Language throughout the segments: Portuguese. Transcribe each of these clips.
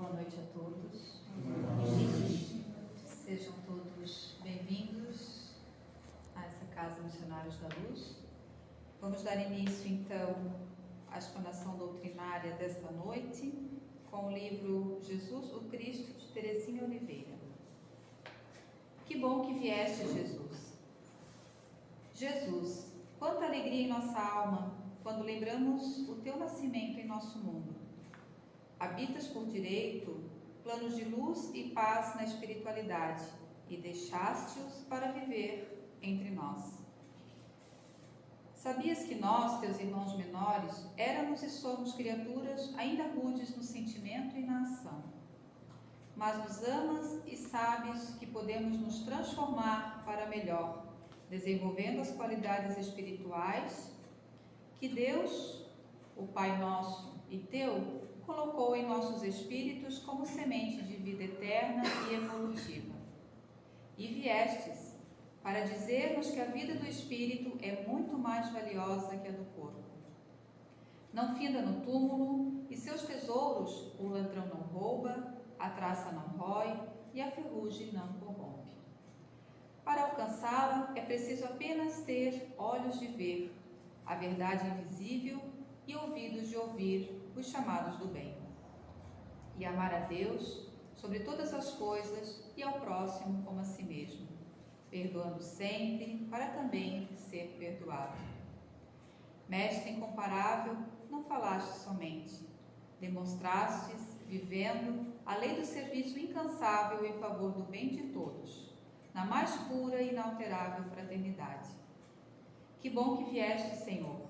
Boa noite a todos. Sejam todos bem-vindos a essa Casa Missionários da Luz. Vamos dar início, então, à explanação doutrinária desta noite com o livro Jesus, o Cristo, de Teresinha Oliveira. Que bom que vieste, Jesus. Jesus, quanta alegria em nossa alma quando lembramos o teu nascimento em nosso mundo. Habitas por direito planos de luz e paz na espiritualidade e deixaste-os para viver entre nós. Sabias que nós, teus irmãos menores, éramos e somos criaturas ainda rudes no sentimento e na ação. Mas nos amas e sabes que podemos nos transformar para melhor, desenvolvendo as qualidades espirituais que Deus, o Pai nosso e teu, colocou em nossos espíritos como semente de vida eterna e evolutiva. E viestes para dizer-nos que a vida do espírito é muito mais valiosa que a do corpo. Não finda no túmulo, e seus tesouros o ladrão não rouba, a traça não rói e a ferrugem não corrompe. Para alcançá-la é preciso apenas ter olhos de ver a verdade invisível e ouvidos de ouvir os chamados do bem. E amar a Deus sobre todas as coisas e ao próximo como a si mesmo, perdoando sempre para também ser perdoado. Mestre incomparável, não falaste somente, demonstrastes, vivendo, a lei do serviço incansável em favor do bem de todos, na mais pura e inalterável fraternidade. Que bom que vieste, Senhor.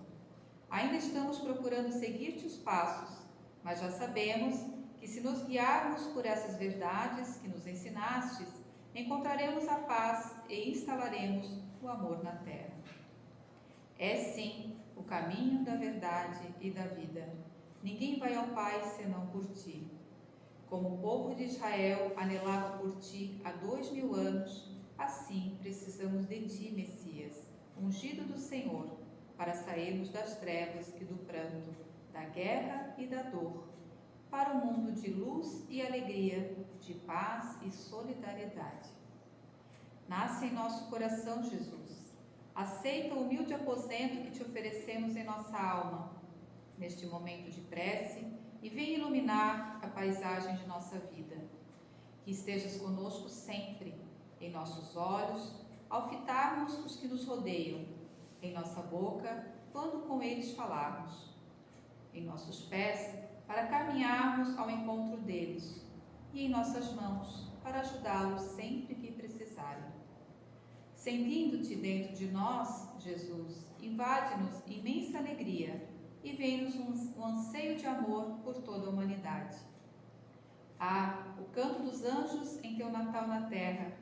Ainda estamos procurando seguir-te os passos, mas já sabemos que se nos guiarmos por essas verdades que nos ensinastes, encontraremos a paz e instalaremos o amor na terra. É sim o caminho da verdade e da vida. Ninguém vai ao Pai senão por ti. Como o povo de Israel anelava por ti há 2000 anos, assim precisamos de ti, Messias, ungido do Senhor, para sairmos das trevas e do pranto, da guerra e da dor, para um mundo de luz e alegria, de paz e solidariedade. Nasce em nosso coração, Jesus. Aceita o humilde aposento que te oferecemos em nossa alma, neste momento de prece, e vem iluminar a paisagem de nossa vida. Que estejas conosco sempre, em nossos olhos, ao fitarmos os que nos rodeiam, em nossa boca, quando com eles falarmos, em nossos pés, para caminharmos ao encontro deles, e em nossas mãos, para ajudá-los sempre que precisarem. Sentindo-te dentro de nós, Jesus, invade-nos imensa alegria e vem-nos um anseio de amor por toda a humanidade. Ah, o canto dos anjos em teu Natal na terra,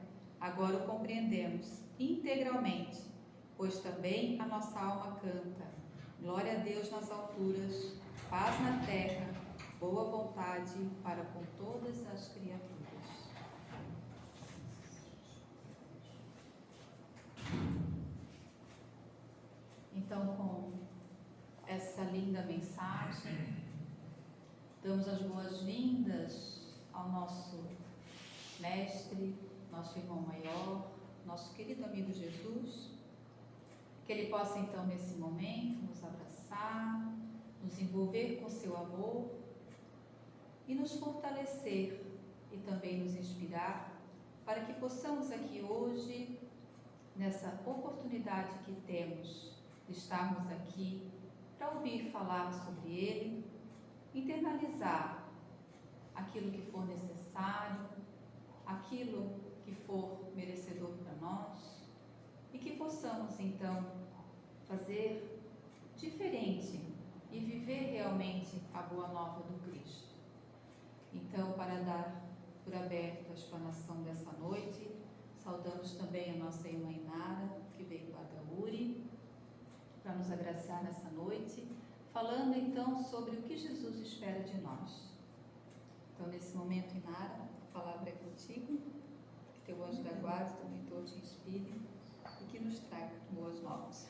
agora o compreendemos integralmente, pois também a nossa alma canta. Glória a Deus nas alturas, paz na terra, boa vontade para com todas as criaturas. Então, com essa linda mensagem, damos as boas-vindas ao nosso mestre, nosso irmão maior, nosso querido amigo Jesus, que ele possa então nesse momento nos abraçar, nos envolver com seu amor e nos fortalecer e também nos inspirar para que possamos aqui hoje, nessa oportunidade que temos de estarmos aqui para ouvir falar sobre ele, internalizar aquilo que for necessário, aquilo que for merecedor para nós, e que possamos então fazer diferente e viver realmente a boa nova do Cristo. Então, para dar por aberto a explanação dessa noite, saudamos também a nossa irmã Inara, que veio lá da URI, para nos agraciar nessa noite, falando então sobre o que Jesus espera de nós. Então, nesse momento, Inara, a palavra é contigo, que teu anjo da guarda também todo te inspire e que nos traga boas novas.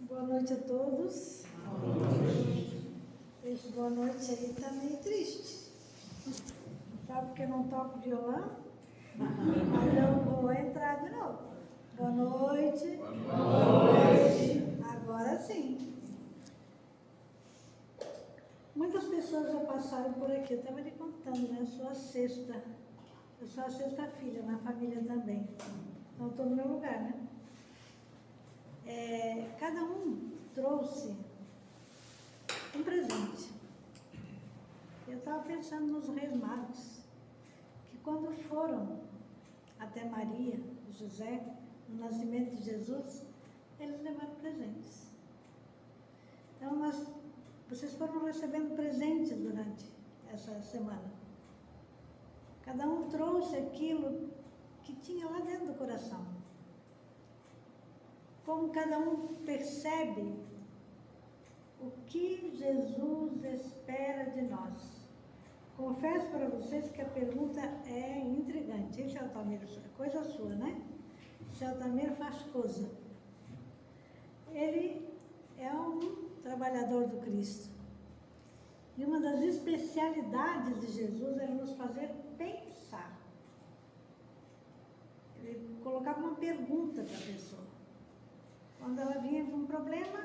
Boa noite a todos. Boa noite. Esse boa noite aí tá meio triste. Sabe porque eu não toco violão? Mas eu vou entrar de novo. Boa noite. Boa noite. Agora sim. Muitas pessoas já passaram por aqui. Eu estava lhe contando, né? Eu sou a sexta filha, na família também. Então, estou no meu lugar, né? Cada um trouxe um presente. Eu estava pensando nos Reis Magos, que quando foram até Maria e José, no nascimento de Jesus, eles levaram presentes. Então, vocês foram recebendo presentes durante essa semana. Cada um trouxe aquilo que tinha lá dentro do coração. Como cada um percebe o que Jesus espera de nós. Confesso para vocês que a pergunta é intrigante. Hein, Altamiro? Coisa sua, né? Altamiro faz coisa. Ele é um trabalhador do Cristo. E uma das especialidades de Jesus era nos fazer pensar. Ele colocava uma pergunta para a pessoa. Quando ela vinha com um problema,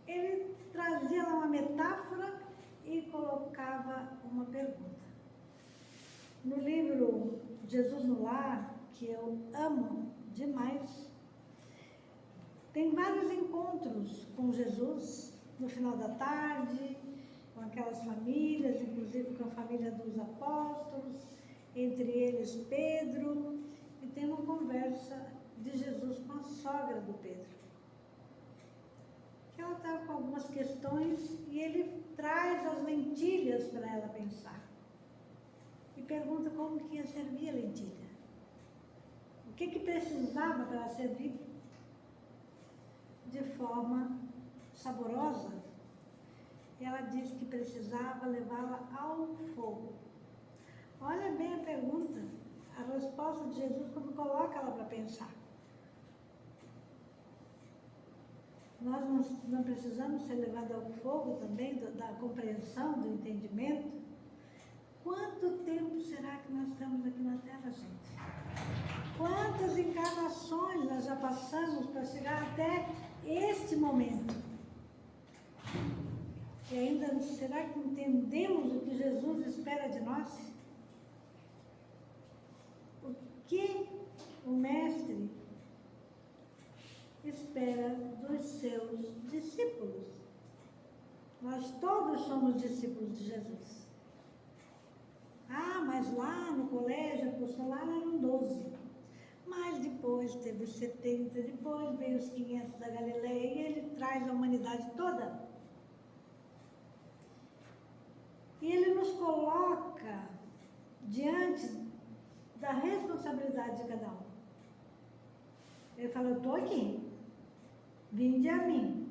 ele trazia lá uma metáfora e colocava uma pergunta. No livro Jesus no Lar, que eu amo demais, tem vários encontros com Jesus no final da tarde, com aquelas famílias, inclusive com a família dos apóstolos, entre eles Pedro, e tem uma conversa de Jesus com a sogra do Pedro. Ela estava com algumas questões e ele traz as lentilhas para ela pensar. E pergunta como que ia servir a lentilha. O que precisava para ela servir de forma saborosa. E ela disse que precisava levá-la ao fogo. Olha bem a pergunta, a resposta de Jesus quando coloca ela para pensar. Nós não precisamos ser levados ao fogo também, da compreensão, do entendimento. Quanto tempo será que nós estamos aqui na Terra, gente? Quantas encarnações nós já passamos para chegar até este momento? E ainda, será que entendemos o que Jesus espera de nós? O que o Mestre espera dos seus discípulos? Nós todos somos discípulos de Jesus. Ah, mas lá no colégio apostolar eram 12. Mas depois teve os 70, depois veio os 500 da Galileia e ele traz a humanidade toda. E ele nos coloca diante da responsabilidade de cada um. Ele fala, eu estou aqui, vinde a mim.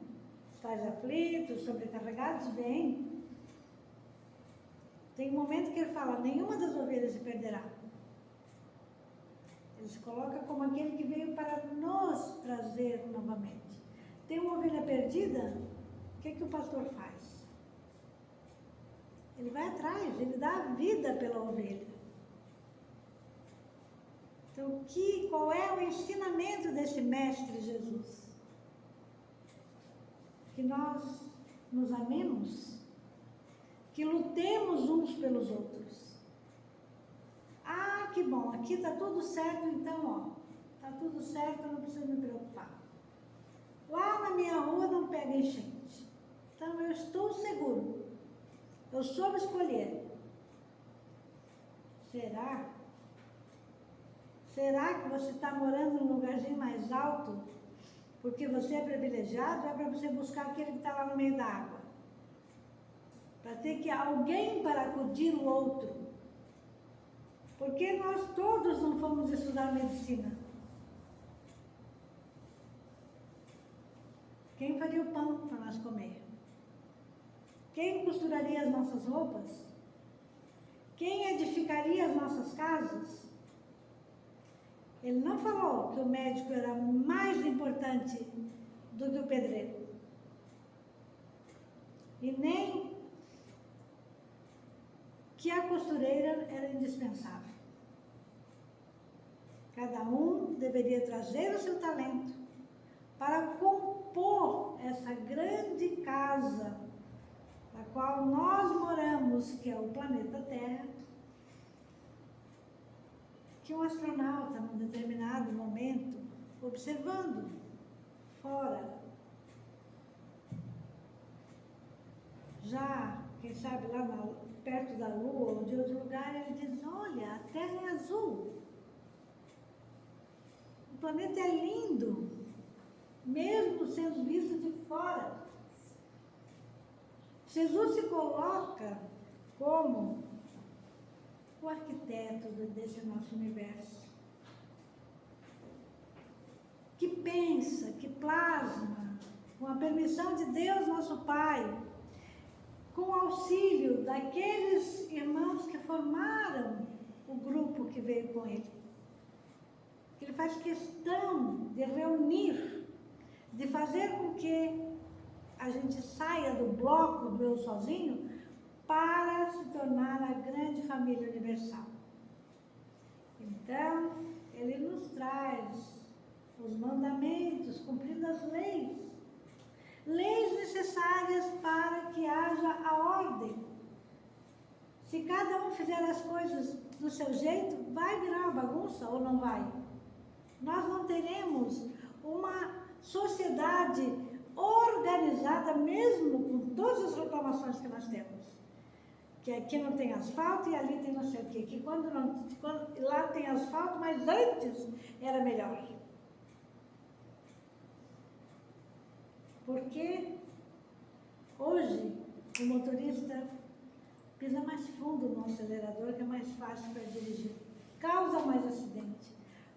Estais aflitos, sobrecarregados, vem. Tem um momento que ele fala, nenhuma das ovelhas se perderá. Ele se coloca como aquele que veio para nos trazer novamente. Tem uma ovelha perdida, o que o pastor faz? Ele vai atrás, ele dá a vida pela ovelha. Então, qual é o ensinamento desse Mestre Jesus? Que nós nos amemos, que lutemos uns pelos outros. Ah, que bom, aqui está tudo certo, então, ó, está tudo certo, eu não preciso me preocupar. Lá na minha rua não pega enchente. Então, eu estou seguro. Eu soube escolher. Será? Será que você está morando num lugarzinho mais alto porque você é privilegiado? Ou é para você buscar aquele que está lá no meio da água? Para ter que alguém para acudir o outro. Porque nós todos não fomos estudar medicina. Quem faria o pão para nós comer? Quem costuraria as nossas roupas? Quem edificaria as nossas casas? Ele não falou que o médico era mais importante do que o pedreiro. E nem que a costureira era indispensável. Cada um deveria trazer o seu talento para compor essa grande casa na qual nós moramos, que é o planeta Terra, que um astronauta, num determinado momento, observando fora, já, quem sabe, lá perto da Lua ou de outro lugar, ele diz, olha, a Terra é azul. O planeta é lindo, mesmo sendo visto de fora. Jesus se coloca como o arquiteto desse nosso universo, que pensa, que plasma, com a permissão de Deus, nosso Pai, com o auxílio daqueles irmãos que formaram o grupo que veio com ele. Ele faz questão de reunir, de fazer com que a gente saia do bloco do eu sozinho para se tornar a grande família universal. Então, ele nos traz os mandamentos, cumprindo as leis. Leis necessárias para que haja a ordem. Se cada um fizer as coisas do seu jeito, vai virar uma bagunça ou não vai? Nós não teremos uma sociedade organizada, mesmo com todas as reclamações que nós temos. Que aqui não tem asfalto e ali tem não sei o quê. Que lá tem asfalto, mas antes era melhor. Porque hoje o motorista pisa mais fundo no acelerador, que é mais fácil para dirigir. Causa mais acidente.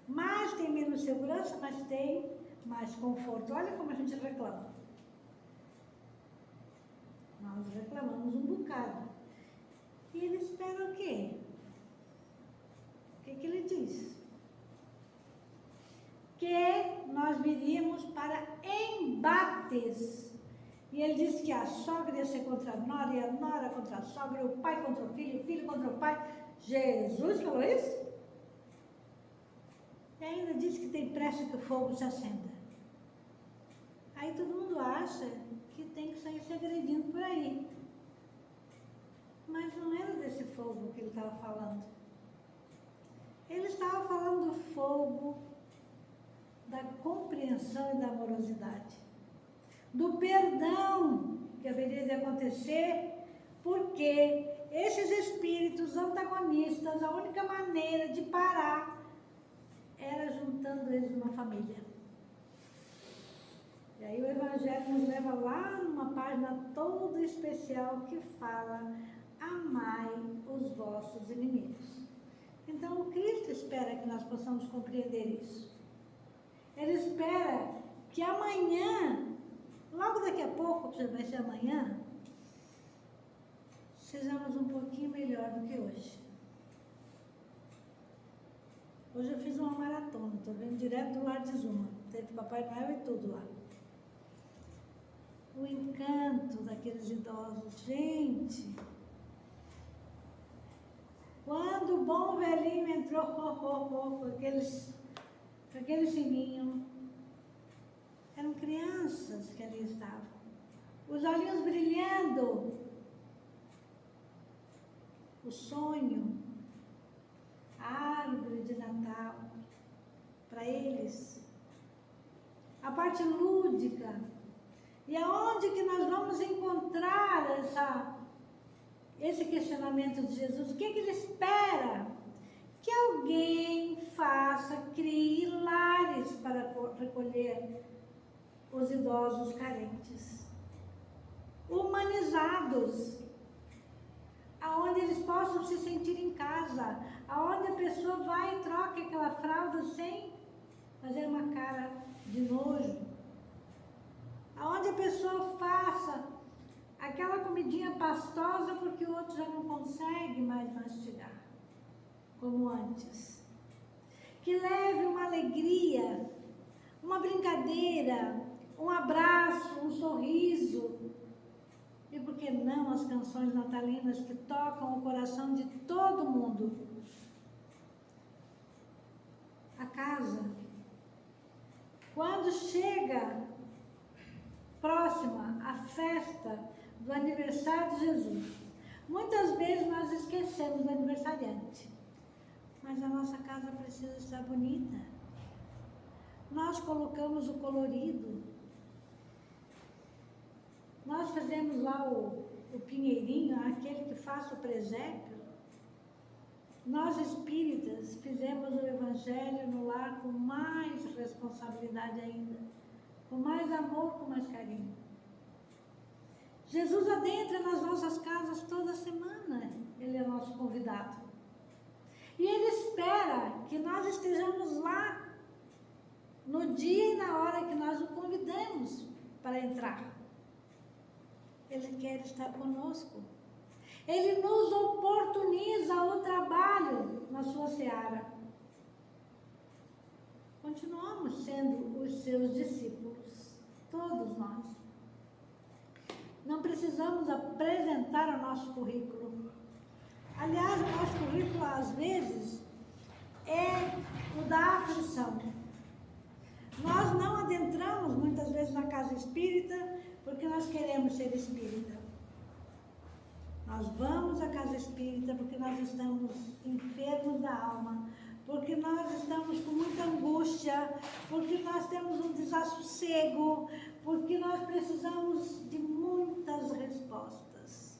Mas tem menos segurança, mas tem mais conforto. Olha como a gente reclama. Nós reclamamos um bocado. E ele espera o quê? O que ele diz? Que nós viríamos para embates. E ele disse que a sogra ia ser contra a nora, e a nora contra a sogra, o pai contra o filho contra o pai. Jesus falou isso? E ainda disse que tem pressa que o fogo se acenda. Aí todo mundo acha que tem que sair se agredindo por aí. Mas não era desse fogo que ele estava falando. Ele estava falando do fogo da compreensão e da amorosidade. Do perdão que haveria de acontecer, porque esses espíritos antagonistas, a única maneira de parar era juntando eles numa família. E aí o Evangelho nos leva lá numa página toda especial que fala: amai os vossos inimigos. Então o Cristo espera que nós possamos compreender isso. Ele espera que amanhã, logo daqui a pouco, que vai ser amanhã, sejamos um pouquinho melhor do que hoje. Hoje eu fiz uma maratona, estou vendo direto do Lar de Zuma. Teve Papai Noel e tudo lá. O encanto daqueles idosos. Gente, quando o bom velhinho entrou com aquele sininho, eram crianças que ali estavam. Os olhinhos brilhando. O sonho. A árvore de Natal, para eles, a parte lúdica, e aonde que nós vamos encontrar esse questionamento de Jesus? O que ele espera? Que alguém crie lares para recolher os idosos carentes, humanizados, aonde eles possam se sentir em casa, aonde a pessoa vai e troca aquela fralda sem fazer uma cara de nojo, aonde a pessoa faça aquela comidinha pastosa porque o outro já não consegue mais mastigar, como antes. Que leve uma alegria, uma brincadeira, um abraço, um sorriso, e por que não as canções natalinas que tocam o coração de todo mundo? A casa, quando chega próxima a festa do aniversário de Jesus, muitas vezes nós esquecemos do aniversariante, mas a nossa casa precisa estar bonita. Nós colocamos o colorido, nós fazemos lá o pinheirinho, aquele que faça o presépio. Nós espíritas fizemos o evangelho no lar com mais responsabilidade ainda, com mais amor, com mais carinho. Jesus adentra nas nossas casas toda semana, Ele é nosso convidado. E Ele espera que nós estejamos lá no dia e na hora que nós o convidamos para entrar. Ele quer estar conosco. Ele nos oportuniza o trabalho na sua seara. Continuamos sendo os seus discípulos, todos nós. Não precisamos apresentar o nosso currículo. Aliás, o nosso currículo, às vezes, é o da aflição. Nós não adentramos, muitas vezes, na casa espírita, porque nós queremos ser espírita. Nós vamos à casa espírita porque nós estamos enfermos da alma, porque nós estamos com muita angústia, porque nós temos um desassossego, porque nós precisamos de muitas respostas.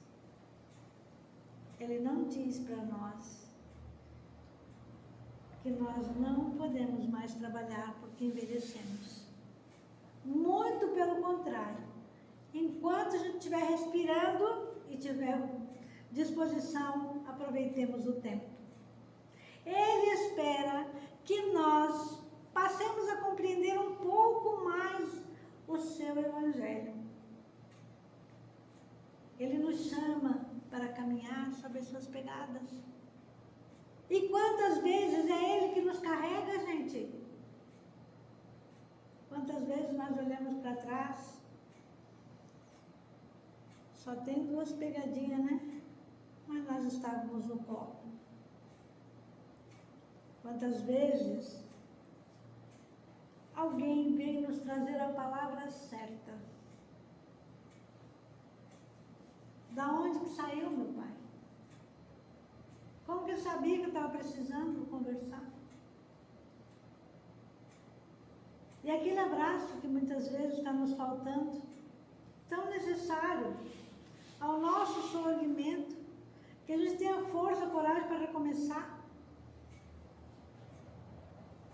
Ele não diz para nós que nós não podemos mais trabalhar porque envelhecemos. Muito pelo contrário. Enquanto a gente estiver respirando e tiver disposição, aproveitemos o tempo. Ele espera que nós passemos a compreender um pouco mais o seu evangelho. Ele nos chama para caminhar sobre as suas pegadas. E quantas vezes é Ele que nos carrega, gente? Quantas vezes nós olhamos para trás, só tem 2 pegadinhas, né? Mas nós estávamos no colo. Quantas vezes alguém veio nos trazer a palavra certa? Da onde que saiu, meu pai? Como que eu sabia que eu estava precisando conversar? E aquele abraço que muitas vezes está nos faltando, tão necessário ao nosso sorrimento, que a gente tenha força, coragem para recomeçar.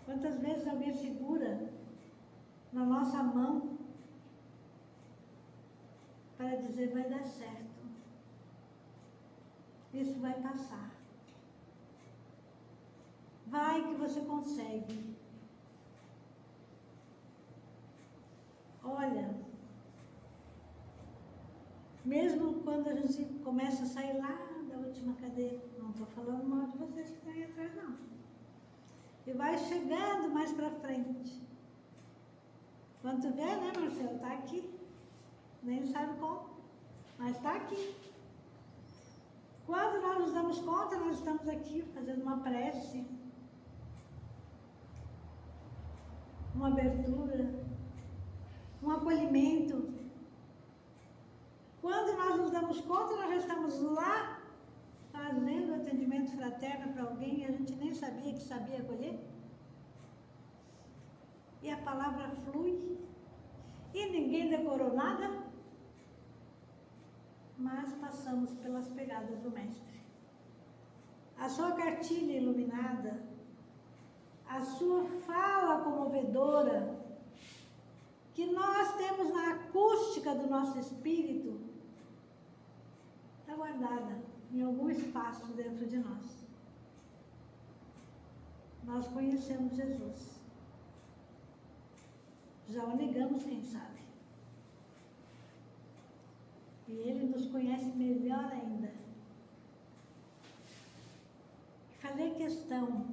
Quantas vezes alguém segura na nossa mão para dizer, vai dar certo, isso vai passar, vai que você consegue. Olha, mesmo quando a gente começa a sair lá da última cadeira, não estou falando mal de vocês que estão aí atrás, não. E vai chegando mais para frente. Quando tu vê, né, Marcelo? Está aqui. Nem sabe como, mas está aqui. Quando nós nos damos conta, nós estamos aqui fazendo uma prece, uma abertura, um acolhimento. Quando nós nos damos conta, nós já estamos lá fazendo atendimento fraterno para alguém e a gente nem sabia que sabia acolher. E a palavra flui e ninguém decorou nada, mas passamos pelas pegadas do Mestre. A sua cartilha iluminada, a sua fala comovedora, que nós temos na acústica do nosso espírito, está guardada em algum espaço dentro de nós. Nós conhecemos Jesus. Já o negamos, quem sabe. E Ele nos conhece melhor ainda. Fazer questão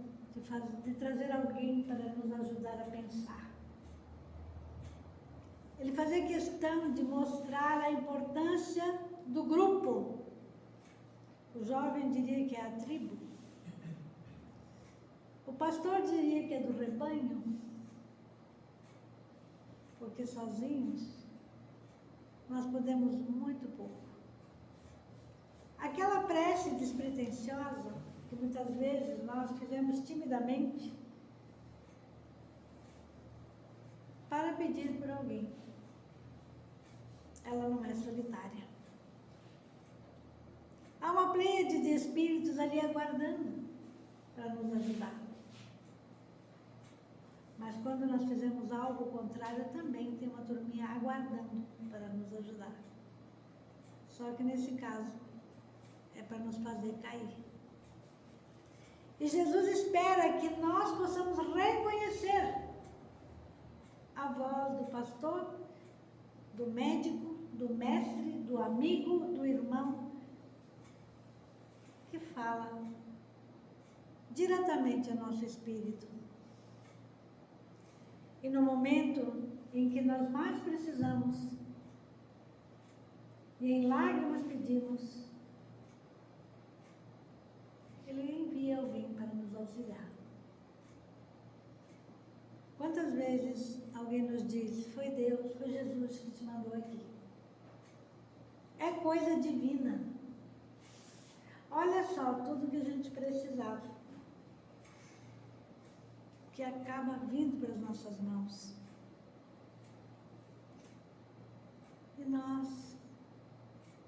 de trazer alguém para nos ajudar a pensar. Ele fazer questão de mostrar a importância do grupo. O jovem diria que é a tribo. O pastor diria que é do rebanho, porque sozinhos nós podemos muito pouco. Aquela prece despretensiosa, que muitas vezes nós fizemos timidamente, para pedir por alguém, ela não é solitária. Há uma pleiade de espíritos ali aguardando para nos ajudar. Mas quando nós fizemos algo contrário, também tem uma turminha aguardando para nos ajudar. Só que nesse caso, é para nos fazer cair. E Jesus espera que nós possamos reconhecer a voz do pastor, do médico, do mestre, do amigo, do irmão, que fala diretamente ao nosso espírito. E no momento em que nós mais precisamos, e em lágrimas pedimos, Ele envia alguém para nos auxiliar. Quantas vezes alguém nos diz, foi Deus, foi Jesus que te mandou aqui? É coisa divina. Olha só, tudo que a gente precisava, que acaba vindo para as nossas mãos. E nós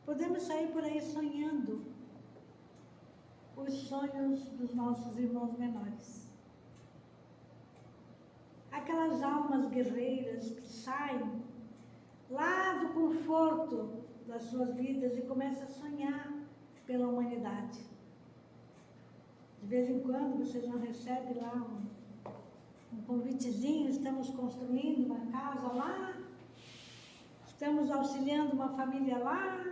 podemos sair por aí sonhando os sonhos dos nossos irmãos menores. Aquelas almas guerreiras que saem lá do conforto das suas vidas e começam a sonhar pela humanidade. De vez em quando vocês não recebem lá um convitezinho, estamos construindo uma casa lá, estamos auxiliando uma família lá.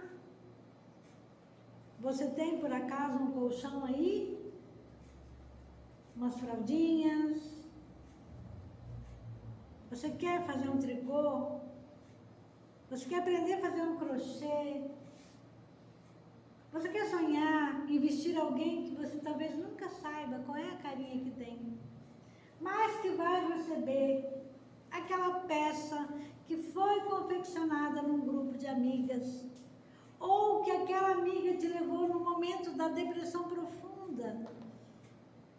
Você tem por acaso um colchão aí? Umas fraldinhas? Você quer fazer um tricô? Você quer aprender a fazer um crochê? Você quer sonhar em vestir alguém que você talvez nunca saiba qual é a carinha que tem, mas que vai receber aquela peça que foi confeccionada num grupo de amigas, ou que aquela amiga te levou no momento da depressão profunda.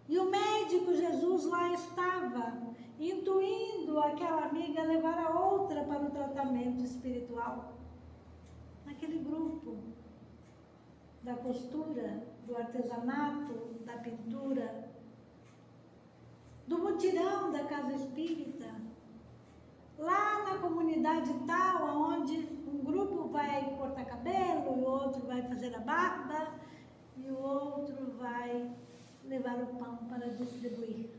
E o médico Jesus lá estava, intuindo aquela amiga a levar a outra para o tratamento espiritual. Naquele grupo da costura, do artesanato, da pintura, do mutirão da casa espírita, lá na comunidade tal, onde um grupo vai cortar cabelo, o outro vai fazer a barba, e o outro vai levar o pão para distribuir.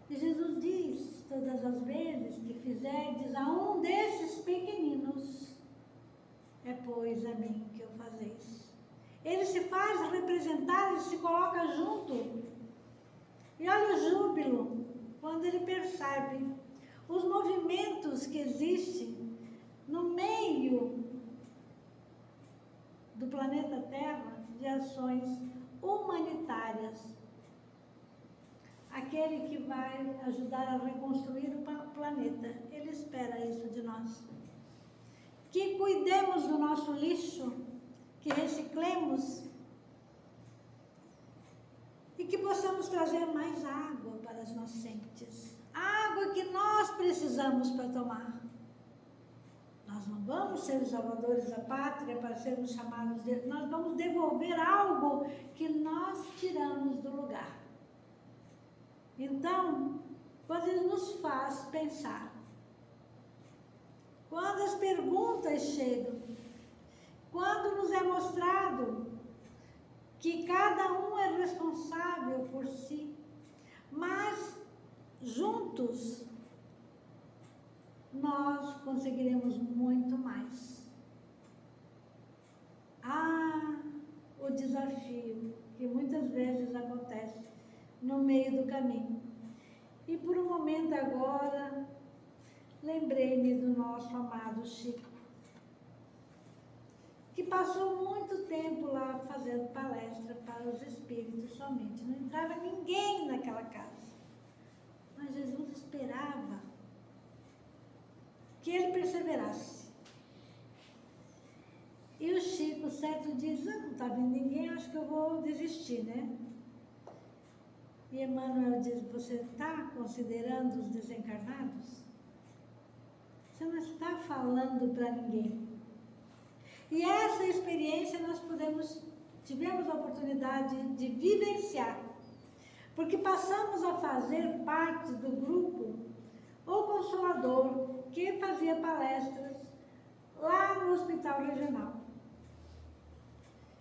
E Jesus diz, todas as vezes que fizerdes a um desses pequeninos, é pois a mim que eu fazeis. Ele se faz representar, ele se coloca junto. E olha o júbilo, quando ele percebe os movimentos que existem no meio do planeta Terra de ações humanitárias. Aquele que vai ajudar a reconstruir o planeta, ele espera isso de nós. Que cuidemos do nosso lixo, que reciclemos e que possamos trazer mais água para as nascentes. Água que nós precisamos para tomar. Nós não vamos ser os salvadores da pátria para sermos chamados de... Nós vamos devolver algo que nós tiramos do lugar. Então, quando ele nos faz pensar, quando as perguntas chegam, quando nos é mostrado que cada um é responsável por si, mas juntos nós conseguiremos muito mais. O desafio que muitas vezes acontece no meio do caminho. E por um momento agora, lembrei-me do nosso amado Chico. que passou muito tempo lá fazendo palestra para os espíritos somente. Não entrava ninguém naquela casa. Mas Jesus esperava que ele perseverasse. E o Chico, certo dia, diz, não está vindo ninguém, acho que eu vou desistir, né? E Emmanuel diz, você está considerando os desencarnados? Você não está falando para ninguém. E essa experiência nós tivemos a oportunidade de vivenciar, porque passamos a fazer parte do grupo O Consolador, que fazia palestras lá no Hospital Regional.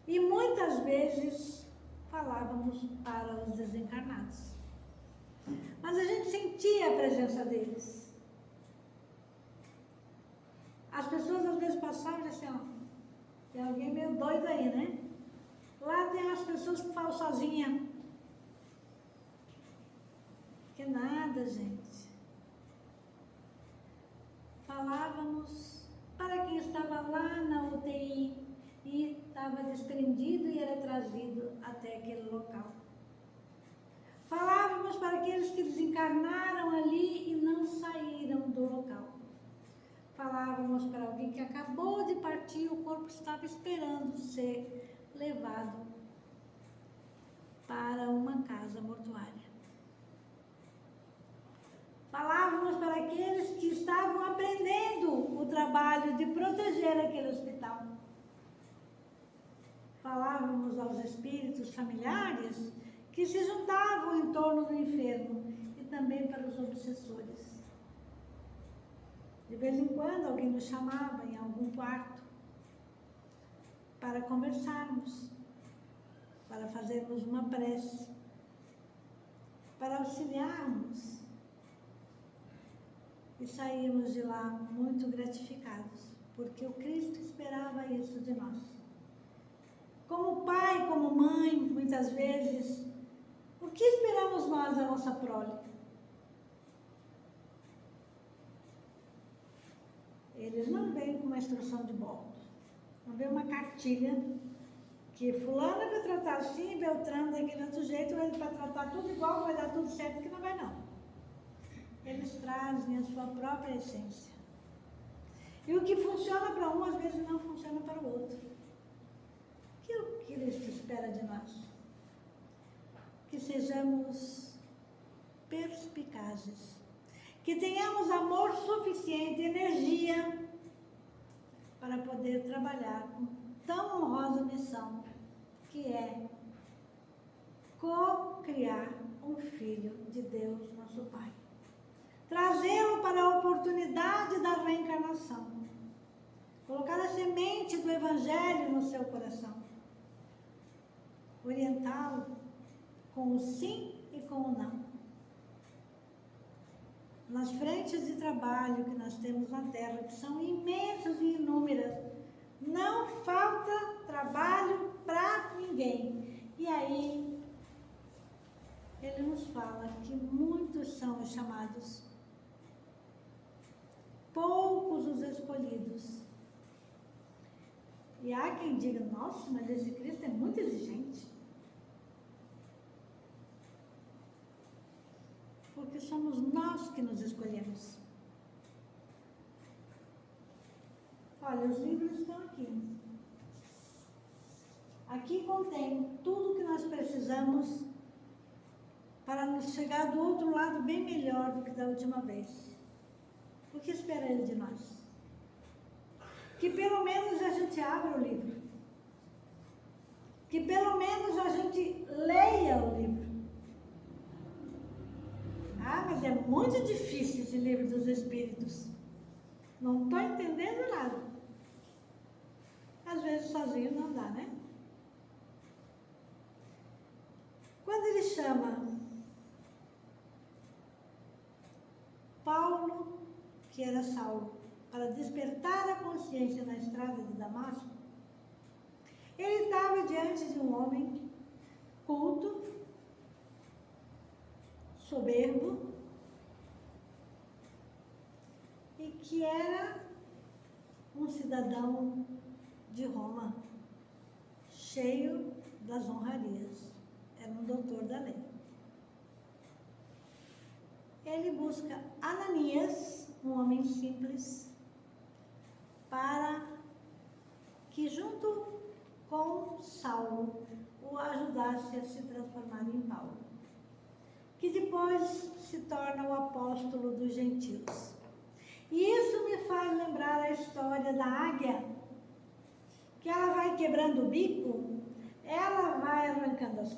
E muitas vezes falávamos para os desencarnados. Mas a gente sentia a presença deles. As pessoas às vezes passavam e diziam assim, ó, tem alguém meio doido aí, né? Lá tem as pessoas que falam sozinha. Que nada, gente. Falávamos para quem estava lá na UTI e estava desprendido e era trazido até aquele local. Falávamos para aqueles que desencarnaram ali e não saíram do local. Falávamos para alguém que acabou de partir, o corpo estava esperando ser levado para uma casa mortuária. Falávamos para aqueles que estavam aprendendo o trabalho de proteger aquele hospital. Falávamos aos espíritos familiares que se juntavam em torno do enfermo e também para os obsessores. De vez em quando alguém nos chamava em algum quarto para conversarmos, para fazermos uma prece, para auxiliarmos. E saímos de lá muito gratificados, porque o Cristo esperava isso de nós. Como pai, como mãe, muitas vezes, o que esperamos nós da nossa prole? Eles não vêm com uma instrução de bordo, não vêm uma cartilha que fulano é para tratar assim, Beltrano daquele outro jeito, ele para tratar tudo igual, vai dar tudo certo, que não vai não. Eles trazem a sua própria essência. E o que funciona para um, às vezes não funciona para o outro. O que o Cristo espera de nós? Que sejamos perspicazes. Que tenhamos amor suficiente, energia, para poder trabalhar com tão honrosa missão, que é co-criar um Filho de Deus, nosso Pai. Trazê-lo para a oportunidade da reencarnação. Colocar a semente do Evangelho no seu coração. Orientá-lo com o sim e com o não. Nas frentes de trabalho que nós temos na Terra, que são imensas e inúmeras, não falta trabalho para ninguém. E aí, ele nos fala que muitos são os chamados, poucos os escolhidos. E há quem diga, nossa, mas esse Cristo é muito exigente. Porque somos nós que nos escolhemos. Olha, os livros estão aqui. Aqui contém tudo que nós precisamos para nos chegar do outro lado bem melhor do que da última vez. O que espera ele de nós? Que pelo menos a gente abra o livro. Que pelo menos a gente leia o livro. Ah, mas é muito difícil esse livro dos Espíritos. Não estou entendendo nada. Às vezes sozinho não dá, né? Quando ele chama Paulo, que era Saulo, para despertar a consciência na estrada de Damasco, ele estava diante de um homem culto, soberbo, e que era um cidadão de Roma, cheio das honrarias. Era um doutor da lei. Ele busca Ananias, um homem simples, para que junto com Saulo o ajudasse a se transformar em Paulo, que depois se torna o apóstolo dos gentios. E isso me faz lembrar a história da águia, que ela vai quebrando o bico, ela vai arrancando as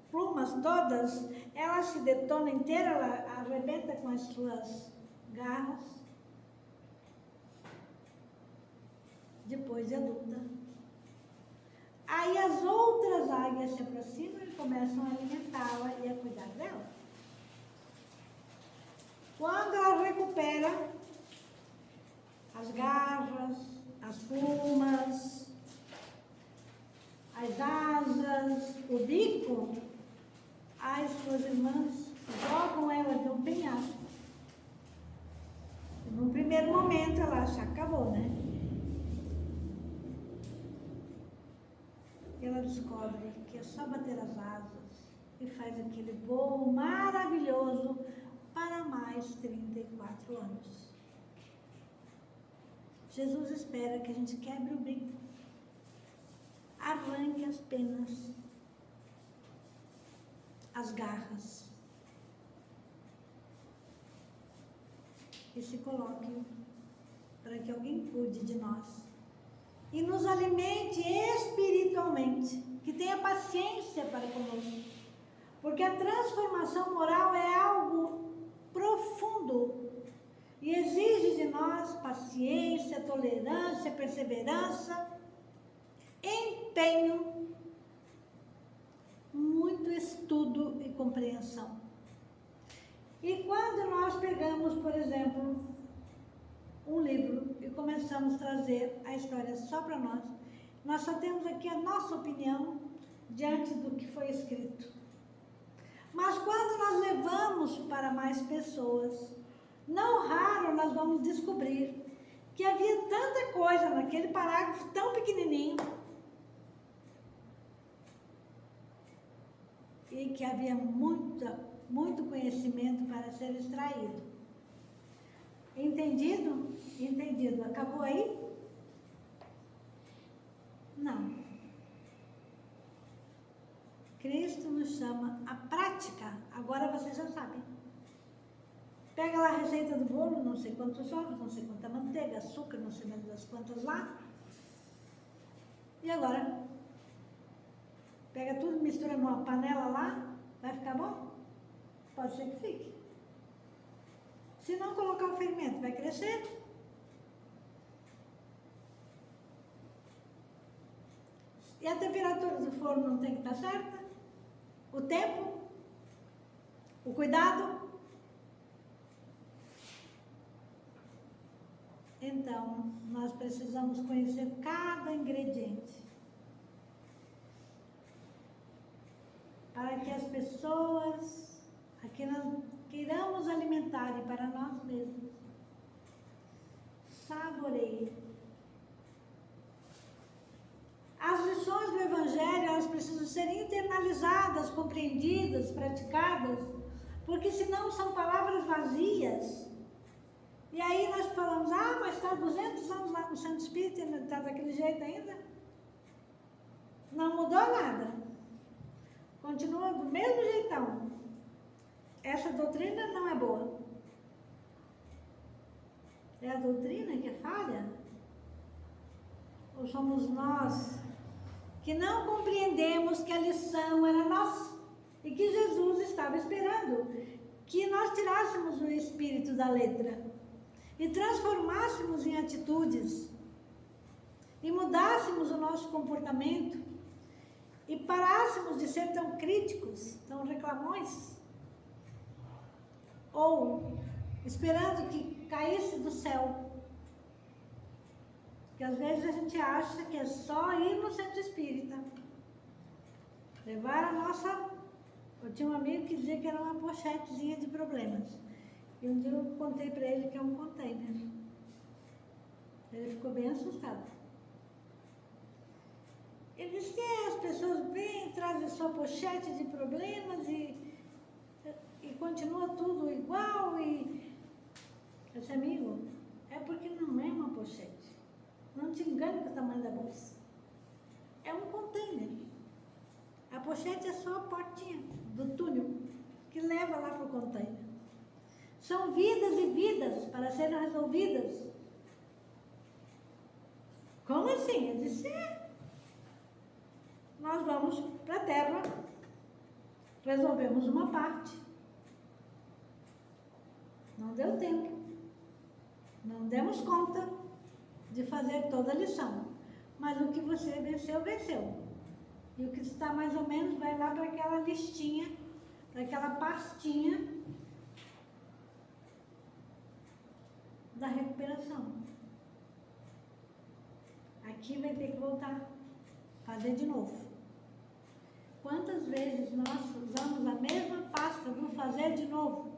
plumas todas, ela se detona inteira, ela arrebenta com as suas garras, depois é adulta. Aí as outras águias se aproximam e começam a alimentá-la e a cuidar dela. Quando ela recupera as garras, as plumas, as asas, o bico, as suas irmãs jogam ela de um penhasco. Num primeiro momento ela acha que acabou, né? Ela descobre que é só bater as asas e faz aquele voo maravilhoso para mais 34 anos. Jesus espera que a gente quebre o bico, arranque as penas, as garras e se coloque para que alguém cuide de nós e nos alimente espiritualmente, que tenha paciência para conosco, porque a transformação moral é algo profundo e exige de nós paciência, tolerância, perseverança, empenho, muito estudo e compreensão. E quando nós pegamos, por exemplo, um livro e começamos a trazer a história só para nós só temos aqui a nossa opinião diante do que foi escrito. Mas quando nós levamos para mais pessoas, não raro nós vamos descobrir que havia tanta coisa naquele parágrafo tão pequenininho e que havia muito conhecimento para ser extraído. Entendido? Entendido. Acabou aí? Não. Cristo nos chama à prática. Agora vocês já sabem. Pega lá a receita do bolo, não sei quantos ovos, não sei quanta manteiga, açúcar, não sei mais das quantas lá. E agora? Pega tudo, mistura numa panela lá, vai ficar bom? Pode ser que fique. Se não colocar o fermento, vai crescer? E a temperatura do forno não tem que estar certa? O tempo? O cuidado? Então, nós precisamos conhecer cada ingrediente para que as pessoas a que nós queiramos alimentar e para nós mesmos saboreiem. As lições do Evangelho, elas precisam ser internalizadas, compreendidas, praticadas, porque senão são palavras vazias. E aí nós falamos, mas está 200 anos lá no Centro Espírita e está daquele jeito ainda? Não mudou nada. Continua do mesmo jeitão. Essa doutrina não é boa. É a doutrina que é falha? Ou somos nós que não compreendemos que a lição era nossa e que Jesus estava esperando que nós tirássemos o espírito da letra e transformássemos em atitudes e mudássemos o nosso comportamento e parássemos de ser tão críticos, tão reclamões, ou esperando que caísse do céu. Porque às vezes a gente acha que é só ir no centro espírita, levar a nossa... Eu tinha um amigo que dizia que era uma pochetezinha de problemas. E um dia eu contei para ele que é um container. Ele ficou bem assustado. pessoas vêm, trazem sua pochete de problemas e continua tudo igual e... Esse amigo, é porque não é uma pochete. Não te engane com o tamanho da bolsa. É um container. A pochete é só a portinha do túnel que leva lá para o container. São vidas e vidas para serem resolvidas. Como assim? Eu disse, nós vamos para a Terra, resolvemos uma parte. Não deu tempo. Não demos conta de fazer toda a lição. Mas o que você venceu, venceu. E o que está mais ou menos vai lá para aquela listinha, para aquela pastinha da recuperação. Aqui vai ter que voltar, fazer de novo. Quantas vezes nós usamos a mesma pasta do fazer de novo,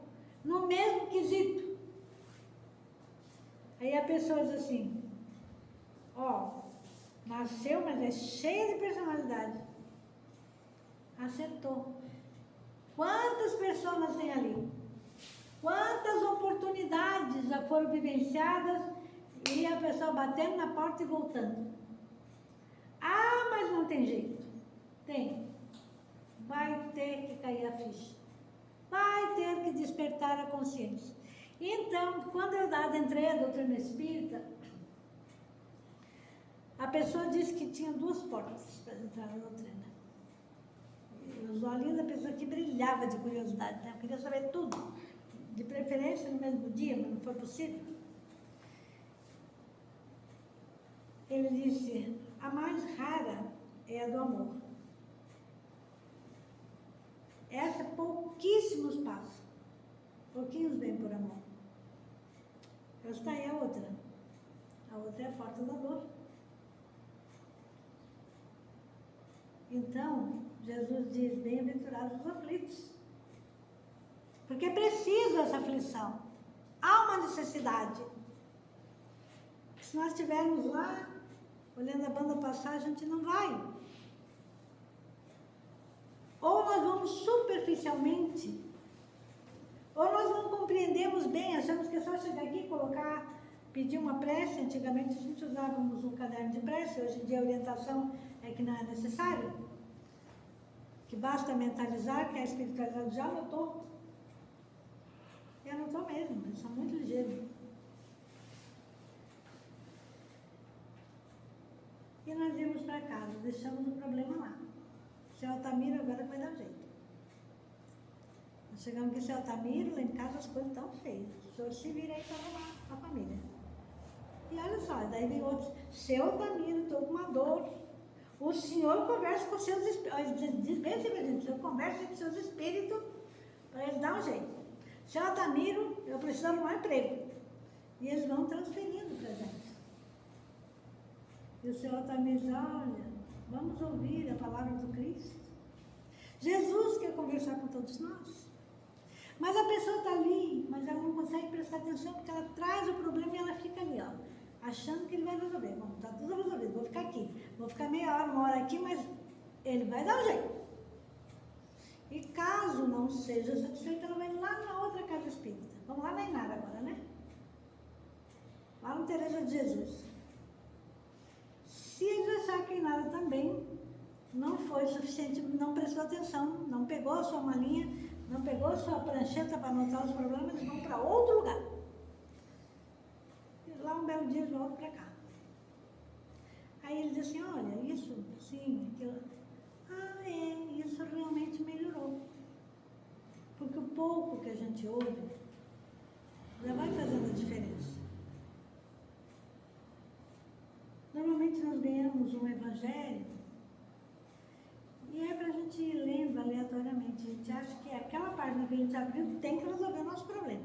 no mesmo quesito? Aí a pessoa diz assim, nasceu, mas é cheia de personalidade. Acertou. Quantas pessoas tem ali? Quantas oportunidades já foram vivenciadas e a pessoa batendo na porta e voltando? Ah, mas não tem jeito. Tem. Vai ter que cair a ficha. Vai ter que despertar a consciência. Então, quando eu adentrei a doutrina espírita, a pessoa disse que tinha 2 portas para entrar na doutrina. Os olhinhos da pessoa que brilhava de curiosidade, né? Eu queria saber tudo, de preferência no mesmo dia, mas não foi possível. Ele disse, a mais rara é a do amor. Essa pouquíssimos passam, pouquinhos vêm por amor. Esta é a outra. A outra é a porta da dor. Então, Jesus diz, bem-aventurados os aflitos. Porque é preciso essa aflição. Há uma necessidade. Se nós estivermos lá, olhando a banda passar, a gente não vai. Ou nós vamos superficialmente, ou nós não compreendemos bem, achamos que é só chegar aqui e colocar, pedir uma prece. Antigamente a gente usávamos um caderno de prece, hoje em dia a orientação é que não é necessário, que basta mentalizar, que a espiritualidade já anotou. Eu não estou mesmo, eu sou muito ligeiro. E nós íamos para casa, deixamos o problema lá. Seu Altamiro agora vai dar jeito. Nós chegamos aqui, seu Altamiro, lá em casa as coisas estão feias. O senhor se vira aí para arrumar a família. E olha só, daí vem outros, seu Altamiro, estou com uma dor. O senhor conversa com seus espíritos, diz bem assim, o senhor conversa com seus espíritos para eles dar um jeito. Seu Altamiro, eu preciso arrumar um emprego. E eles vão transferindo para a gente. E o seu Altamiro diz, olha, vamos ouvir a palavra do Cristo. Jesus quer conversar com todos nós. Mas a pessoa está ali, mas ela não consegue prestar atenção porque ela traz o problema e ela fica ali, achando que ele vai resolver. Bom, está tudo resolvido, vou ficar aqui. Vou ficar meia hora, 1 hora aqui, mas ele vai dar um jeito. E caso não seja satisfeito, ela vai lá na outra casa espírita. Vamos lá na Inara agora, né? Lá no Teresa de Jesus. Se eles acharem que a Inara também não foi suficiente, não prestou atenção, não pegou a sua malinha, não pegou a sua prancheta para anotar os problemas, eles vão para outro lugar. E lá um belo dia eles voltam para cá. Aí ele diz assim, olha, isso, sim, aquilo. Isso realmente melhorou. Porque o pouco que a gente ouve já vai fazendo a diferença. Normalmente nós ganhamos um evangelho e é para a gente ir lendo aleatoriamente. A gente acha que aquela página que a gente abriu tem que resolver o nosso problema.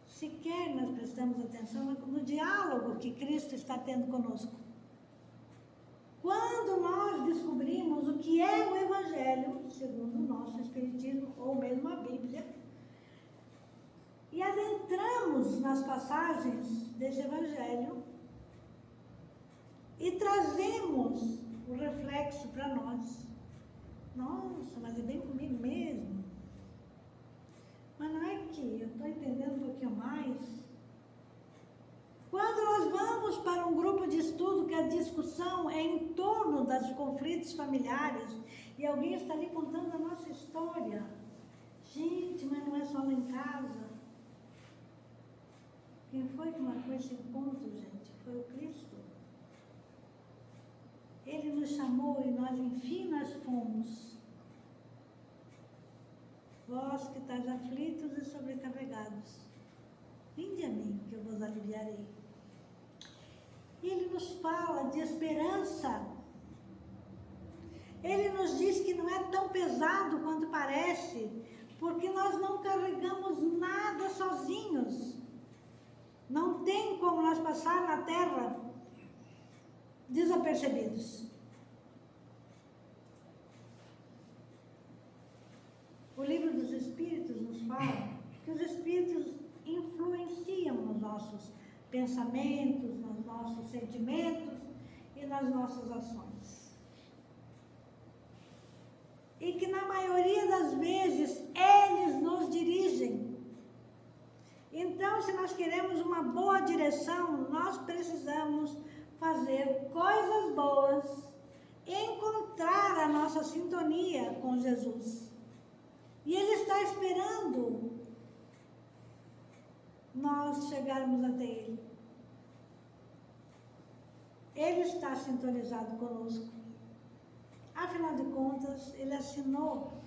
Sequer nós prestamos atenção no diálogo que Cristo está tendo conosco. Quando nós descobrimos o que é o Evangelho, segundo o nosso Espiritismo, ou mesmo a Bíblia, e adentramos nas passagens desse Evangelho, e trazemos o reflexo para nós. Nossa, mas é bem comigo mesmo. Mas não é que eu estou entendendo um pouquinho mais. Quando nós vamos para um grupo de estudo que a discussão é em torno dos conflitos familiares e alguém está ali contando a nossa história. Gente, mas não é só lá em casa. Quem foi que marcou esse encontro, gente? Foi o Cristo. Ele nos chamou e nós, enfim, nós fomos. Vós que estáis aflitos e sobrecarregados, vinde a mim, que eu vos aliviarei. E ele nos fala de esperança. Ele nos diz que não é tão pesado quanto parece, porque nós não carregamos nada sozinhos. Não tem como nós passar na terra desapercebidos. O livro dos Espíritos nos fala que os Espíritos influenciam nos nossos pensamentos, nos nossos sentimentos e nas nossas ações. E que na maioria das vezes eles nos dirigem. Então, se nós queremos uma boa direção, nós precisamos fazer coisas boas, encontrar a nossa sintonia com Jesus. E Ele está esperando nós chegarmos até Ele. Ele está sintonizado conosco. Afinal de contas, Ele assinou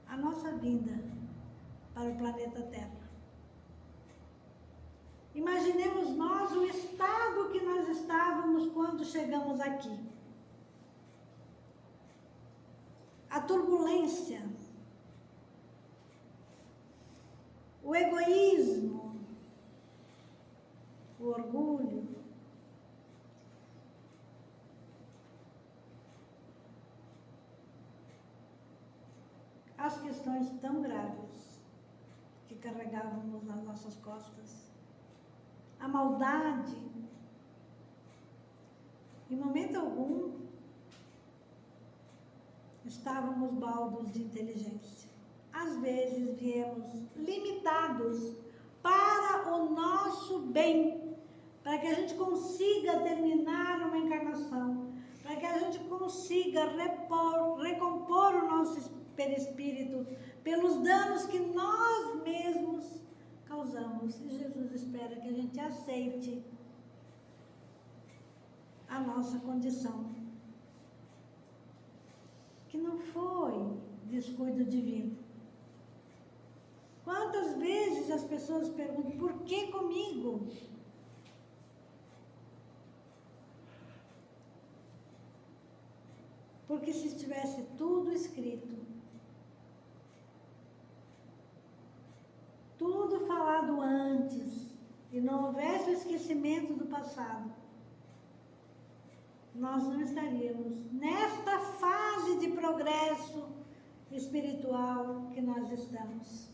a nossa vinda para o planeta Terra. Imaginemos nós o estado que nós estávamos quando chegamos aqui. A turbulência, o egoísmo, o orgulho, as questões tão graves que carregávamos nas nossas costas, a maldade, em momento algum estávamos baldos de inteligência. Às vezes viemos limitados para o nosso bem, para que a gente consiga terminar uma encarnação, para que a gente consiga recompor o nosso perispírito pelos danos que nós mesmos causamos. E Jesus espera que a gente aceite a nossa condição, que não foi descuido divino. Quantas vezes as pessoas perguntam, por que comigo? Porque se estivesse tudo escrito, tudo falado antes, e não houvesse o esquecimento do passado, nós não estaríamos nesta fase de progresso espiritual que nós estamos.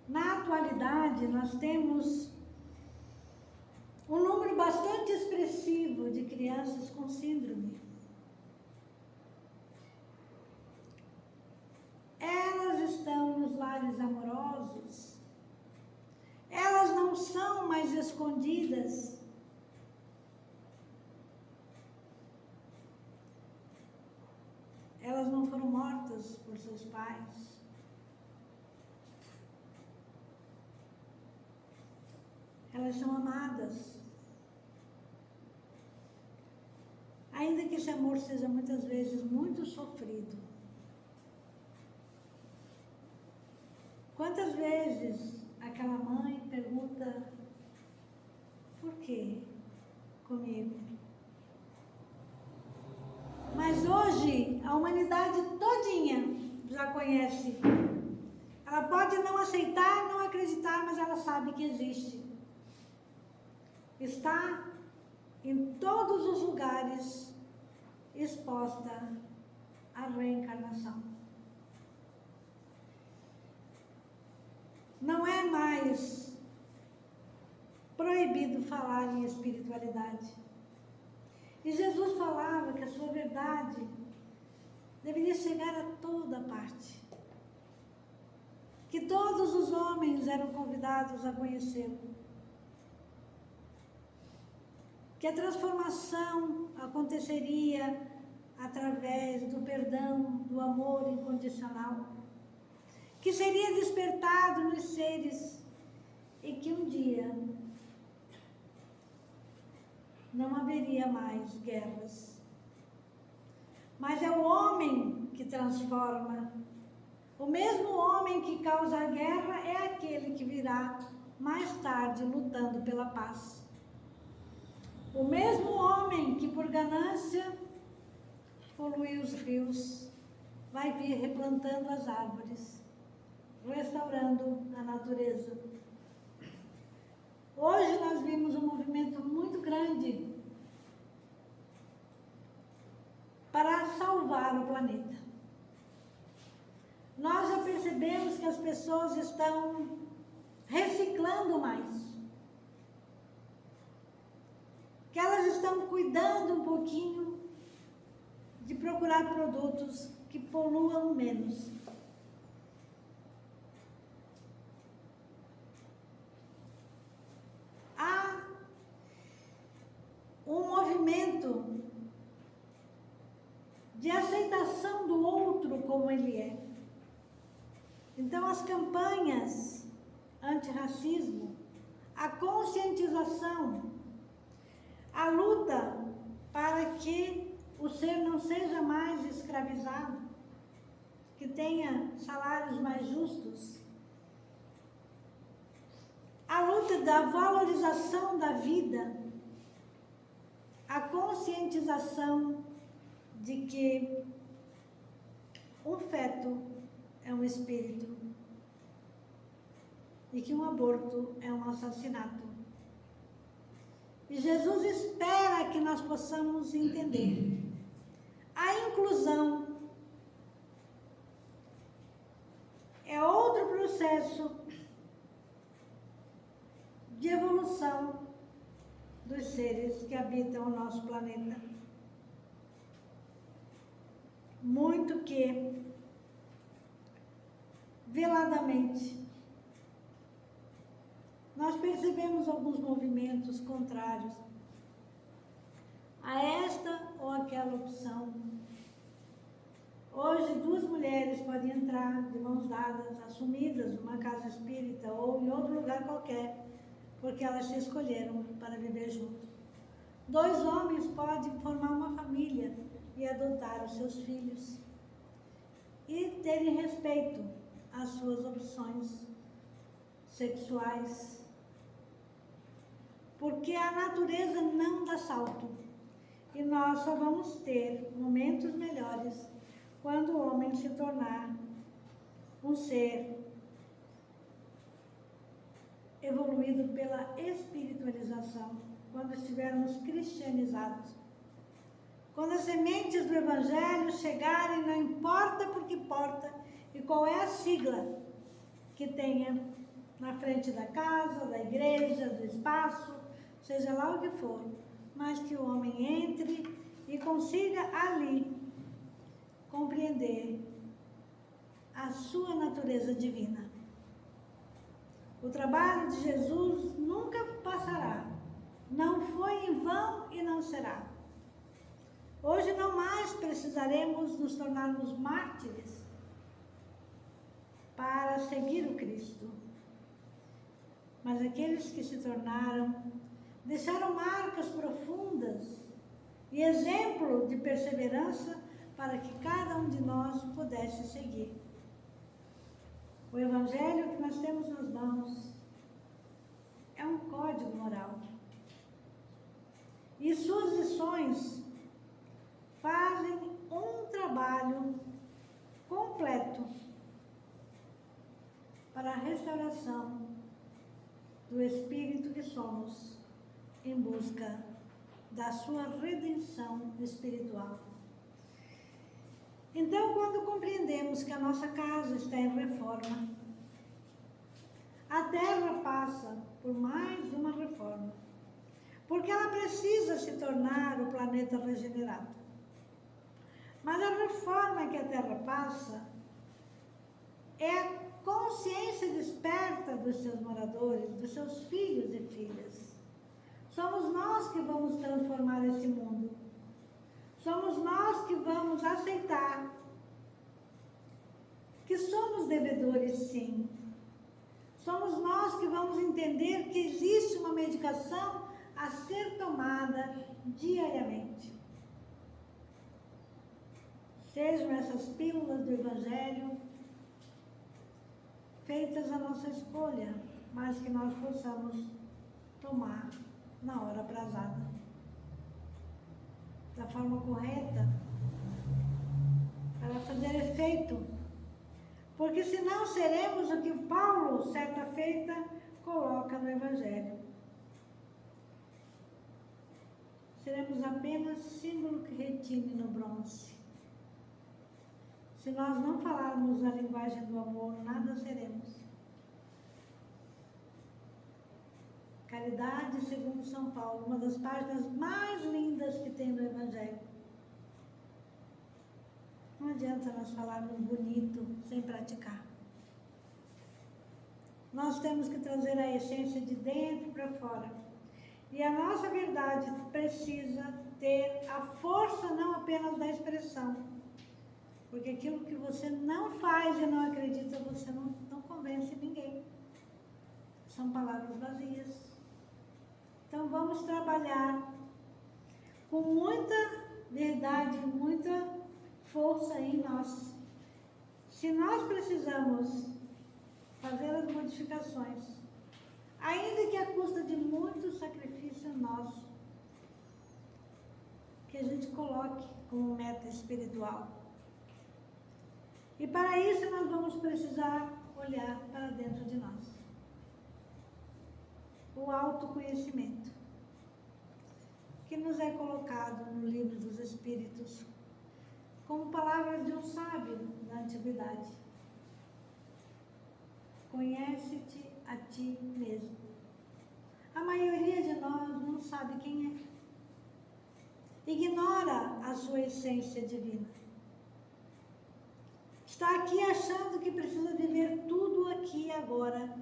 Na atualidade, nós temos um número bastante expressivo de crianças com síndrome. Elas estão nos lares amorosos, elas não são mais escondidas. Elas não foram mortas por seus pais. Elas são amadas. Ainda que esse amor seja muitas vezes muito sofrido. Quantas vezes aquela mãe pergunta, por que comigo? Mas hoje a humanidade todinha já conhece. Ela pode não aceitar, não acreditar, mas ela sabe que existe. Está em todos os lugares exposta à reencarnação. Não é mais proibido falar em espiritualidade. E Jesus falava que a sua verdade deveria chegar a toda parte. Que todos os homens eram convidados a conhecê-lo. Que a transformação aconteceria através do perdão, do amor incondicional. Que seria despertado nos seres e que um dia não haveria mais guerras. Mas é o homem que transforma. O mesmo homem que causa a guerra é aquele que virá mais tarde lutando pela paz. O mesmo homem que por ganância polui os rios, vai vir replantando as árvores, restaurando a natureza. Hoje nós vimos um movimento muito grande para salvar o planeta. Nós já percebemos que as pessoas estão reciclando mais. Que elas estão cuidando um pouquinho de procurar produtos que poluam menos. Há um movimento de aceitação do outro como ele é. Então, as campanhas antirracismo, a conscientização, a luta para que o ser não seja mais escravizado, que tenha salários mais justos, a luta da valorização da vida, a conscientização de que um feto é um espírito e que um aborto é um assassinato. E Jesus espera que nós possamos entender. A inclusão é outro processo de evolução dos seres que habitam o nosso planeta. Muito que, veladamente, nós percebemos alguns movimentos contrários a esta ou aquela opção. Hoje, 2 mulheres podem entrar de mãos dadas, assumidas numa casa espírita ou em outro lugar qualquer, porque elas se escolheram para viver juntos. 2 homens podem formar uma família e adotar os seus filhos e terem respeito às suas opções sexuais, porque a natureza não dá salto e nós só vamos ter momentos melhores quando o homem se tornar um ser evoluído pela espiritualização, quando estivermos cristianizados. Quando as sementes do Evangelho chegarem, não importa por que porta e qual é a sigla que tenha na frente da casa, da igreja, do espaço, seja lá o que for, mas que o homem entre e consiga ali compreender a sua natureza divina. O trabalho de Jesus nunca passará, não foi em vão e não será. Hoje não mais precisaremos nos tornarmos mártires para seguir o Cristo. Mas aqueles que se tornaram, deixaram marcas profundas e exemplo de perseverança para que cada um de nós pudesse seguir. O Evangelho que nós temos nas mãos é um código moral. E suas lições fazem um trabalho completo para a restauração do espírito que somos em busca da sua redenção espiritual. Então, quando compreendemos que a nossa casa está em reforma, a Terra passa por mais uma reforma, porque ela precisa se tornar o planeta planeta regenerado. Mas a reforma que a Terra passa é a consciência desperta dos seus moradores, dos seus filhos e filhas. Somos nós que vamos transformar esse mundo. Somos nós que vamos aceitar que somos devedores, sim. Somos nós que vamos entender que existe uma medicação a ser tomada diariamente. Sejam essas pílulas do Evangelho feitas a nossa escolha, mas que nós possamos tomar na hora aprazada, da forma correta, para fazer efeito. Porque senão seremos o que Paulo, certa feita, coloca no Evangelho. Seremos apenas símbolo que retine no bronze. Se nós não falarmos a linguagem do amor, nada seremos. Caridade, segundo São Paulo, uma das páginas mais lindas que tem no Evangelho. Não adianta nós falarmos bonito sem praticar. Nós temos que trazer a essência de dentro para fora. E a nossa verdade precisa ter a força não apenas da expressão. Porque aquilo que você não faz e não acredita, você não convence ninguém. São palavras vazias. Então vamos trabalhar com muita verdade, muita força em nós. Se nós precisamos fazer as modificações, ainda que à custa de muito sacrifício nosso, que a gente coloque como meta espiritual. E para isso nós vamos precisar olhar para dentro de nós. O autoconhecimento, que nos é colocado no Livro dos Espíritos como palavras de um sábio da antiguidade. Conhece-te a ti mesmo. A maioria de nós não sabe quem é. Ignora a sua essência divina. Está aqui achando que precisa viver tudo aqui e agora,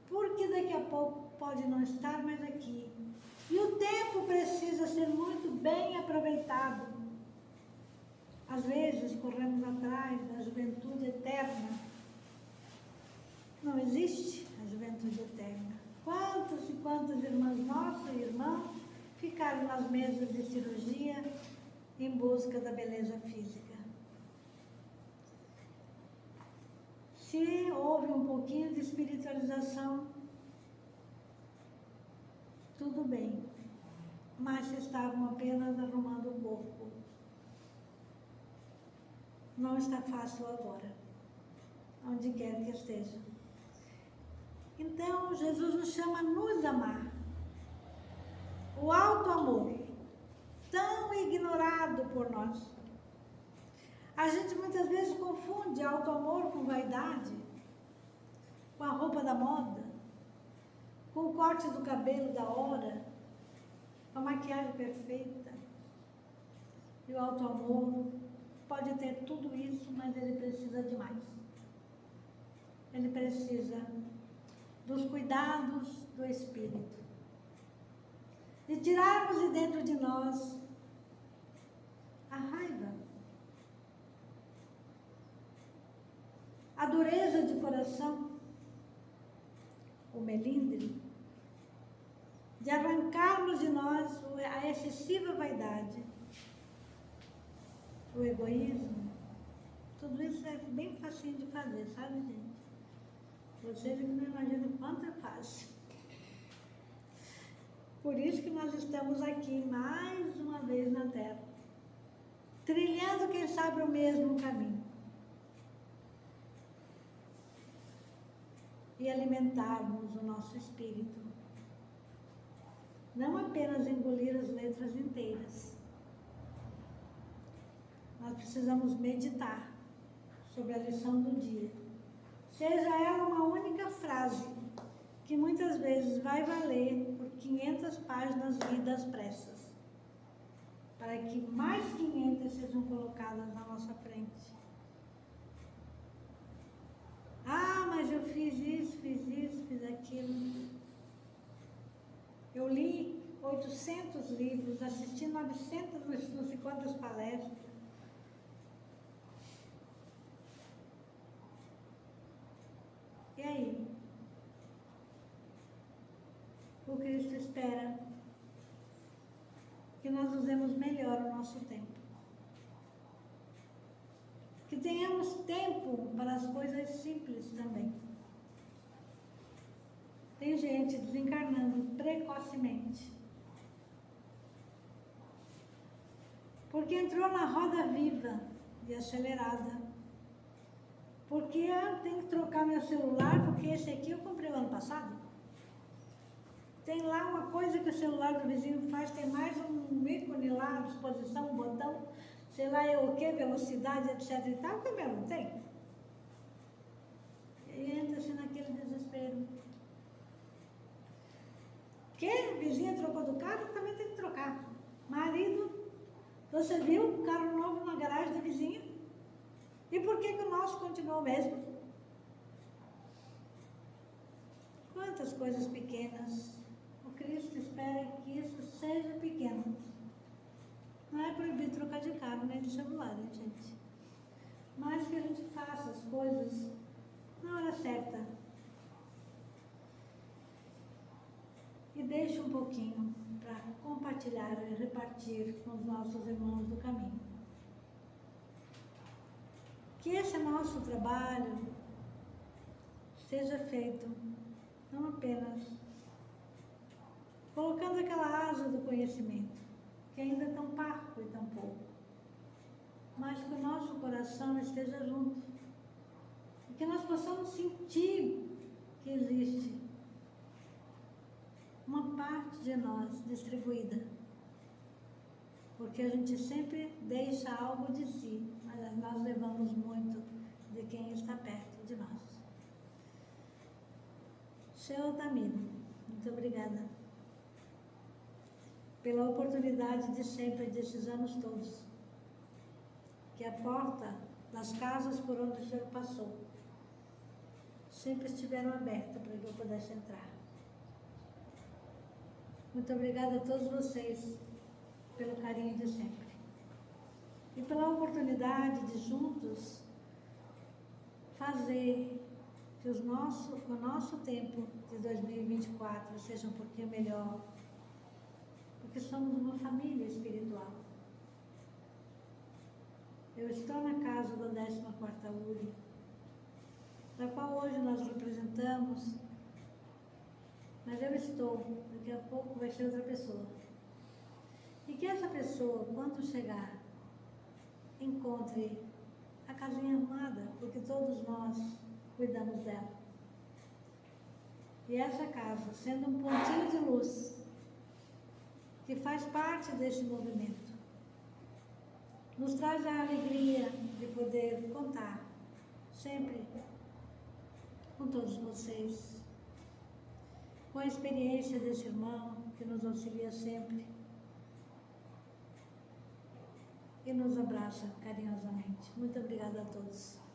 porque daqui a pouco pode não estar mais aqui. E o tempo precisa ser muito bem aproveitado. Às vezes corremos atrás da juventude eterna. Não existe a juventude eterna. Quantos e quantas irmãs nossas e irmãos ficaram nas mesas de cirurgia em busca da beleza física? Se houve um pouquinho de espiritualização, tudo bem, mas estavam apenas arrumando o corpo. Não está fácil agora, onde quer que esteja. Então, Jesus nos chama a nos amar. O alto amor, tão ignorado por nós. A gente muitas vezes confunde alto amor com vaidade, com a roupa da moda, com o corte do cabelo da hora, com a maquiagem perfeita. E o alto amor pode ter tudo isso, mas ele precisa de mais. Ele precisa dos cuidados do Espírito. De tirarmos de dentro de nós a raiva, a dureza de coração, o melindre, de arrancarmos de nós a excessiva vaidade, o egoísmo. Tudo isso é bem facinho de fazer, sabe, gente? Vocês não imaginam o quanto é fácil. Por isso que nós estamos aqui mais uma vez na Terra, trilhando, quem sabe, o mesmo caminho. E alimentarmos o nosso espírito. Não apenas engolir as letras inteiras. Nós precisamos meditar sobre a lição do dia. Seja ela uma única frase, que muitas vezes vai valer por 500 páginas lidas às pressas, para que mais 500 sejam colocadas na nossa frente. Ah, mas eu fiz isso, fiz aquilo. Eu li 800 livros, assisti 900, não sei quantas palestras. E aí? O Cristo espera que nós usemos melhor o nosso tempo. Que tenhamos tempo para as coisas simples também. Tem gente desencarnando precocemente. Porque entrou na roda viva e acelerada. Porque tem que trocar meu celular, porque esse aqui eu comprei o ano passado. Tem lá uma coisa que o celular do vizinho faz, tem mais um ícone lá, disposição, um botão, sei lá o que, velocidade, etc e tal, que o meu não tem. E entra-se naquele desespero. Que? Vizinha trocou do carro, também tem que trocar. Marido, você viu o carro novo na garagem da vizinha? E por que o nosso continuou o mesmo? Quantas coisas pequenas. O Cristo espera que isso seja pequeno. Não é proibido trocar de carro nem de celular, hein, gente? Mas que a gente faça as coisas na hora certa. E deixe um pouquinho para compartilhar e repartir com os nossos irmãos do caminho. Que esse nosso trabalho seja feito não apenas colocando aquela asa do conhecimento, que ainda é tão parco e tão pouco, mas que o nosso coração esteja junto e que nós possamos sentir que existe uma parte de nós distribuída, porque a gente sempre deixa algo de si, mas nós levamos muito de quem está perto de nós. Seu Altamiro, muito obrigada pela oportunidade de sempre, desses anos todos, que a porta das casas por onde o Senhor passou sempre estiveram abertas para que eu pudesse entrar. Muito obrigada a todos vocês pelo carinho de sempre e pela oportunidade de juntos fazer que o nosso tempo de 2024 seja um pouquinho melhor, porque somos uma família espiritual. Eu estou na casa da 14ª URI, da qual hoje nós representamos, mas eu estou, daqui a pouco vai ser outra pessoa. E que essa pessoa, quando chegar, encontre a casinha arrumada, porque todos nós cuidamos dela. E essa casa, sendo um pontinho de luz, que faz parte desse movimento, nos traz a alegria de poder contar sempre com todos vocês, com a experiência desse irmão que nos auxilia sempre e nos abraça carinhosamente. Muito obrigada a todos.